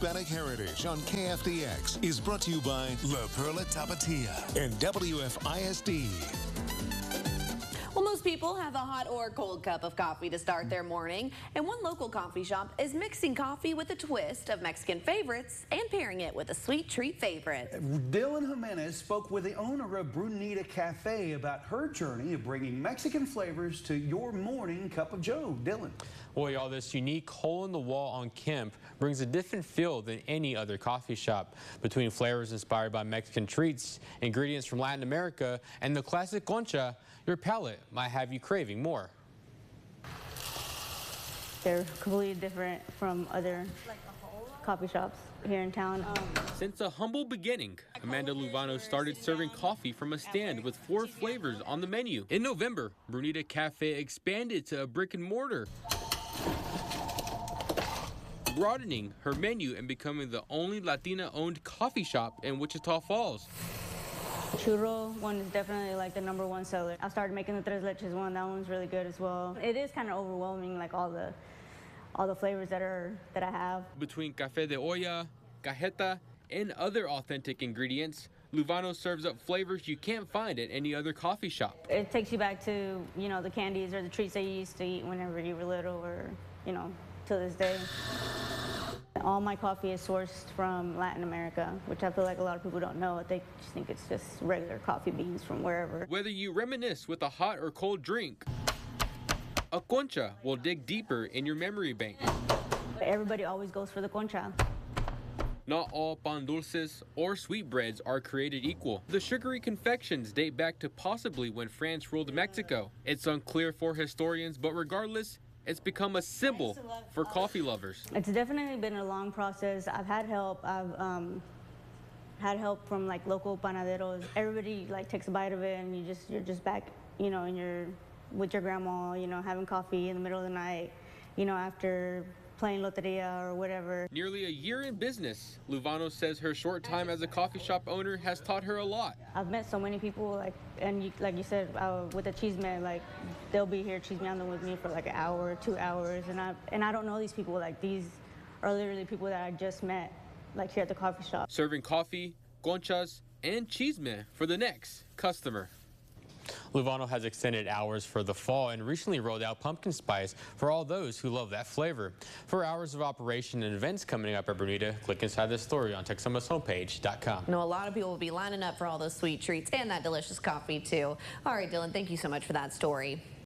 Hispanic Heritage on KFDX is brought to you by La Perla Tapatia and WFISD. Well, most people have a hot or cold cup of coffee to start their morning, and one local coffee shop is mixing coffee with a twist of Mexican favorites and pairing it with a sweet treat favorite. Dylan Jimenez spoke with the owner of Brewnita Cafe about her journey of bringing Mexican flavors to your morning cup of joe. Dylan. Well, y'all, this unique hole-in-the-wall on Kemp brings a different feel than any other coffee shop. Between flavors inspired by Mexican treats, ingredients from Latin America, and the classic concha, your palate might have you craving more. They're completely different from other coffee shops here in town. Since a humble beginning, Amanda Luvano started serving coffee from a stand with 4 flavors on the menu. In November, Brewnita Cafe expanded to a brick and mortar, broadening her menu and becoming the only Latina-owned coffee shop in Wichita Falls. Churro one is definitely like the #1 seller. I started making the tres leches one. That one's really good as well. It is kind of overwhelming, like all the flavors that I have. Between café de olla, cajeta, and other authentic ingredients, Luvano serves up flavors you can't find at any other coffee shop. It takes you back to, the candies or the treats that you used to eat whenever you were little, or, to this day. All my coffee is sourced from Latin America, which I feel like a lot of people don't know. They just think it's just regular coffee beans from wherever. Whether you reminisce with a hot or cold drink, a concha will dig deeper in your memory bank. Everybody always goes for the concha. Not all pan dulces or sweetbreads are created equal. The sugary confections date back to possibly when France ruled Mexico. It's unclear for historians, but regardless, it's become a symbol for coffee lovers. It's definitely been a long process. I've had help. I've had help from like local panaderos. Everybody like takes a bite of it, and you're just back, with your grandma, having coffee in the middle of the night, after playing loteria or whatever. Nearly a year in business, Luvano says her short time as a coffee shop owner has taught her a lot. I've met so many people, like you said, with the chismé, like they'll be here chismeando with me for like an hour, 2 hours, and I don't know these people. Like these are literally people that I just met, like here at the coffee shop. Serving coffee, conchas, and chismé for the next customer. Luvano has extended hours for the fall and recently rolled out pumpkin spice for all those who love that flavor. For hours of operation and events coming up at Brewnita, click inside this story on Texomashomepage.com. A lot of people will be lining up for all those sweet treats and that delicious coffee too. All right, Dylan, thank you so much for that story.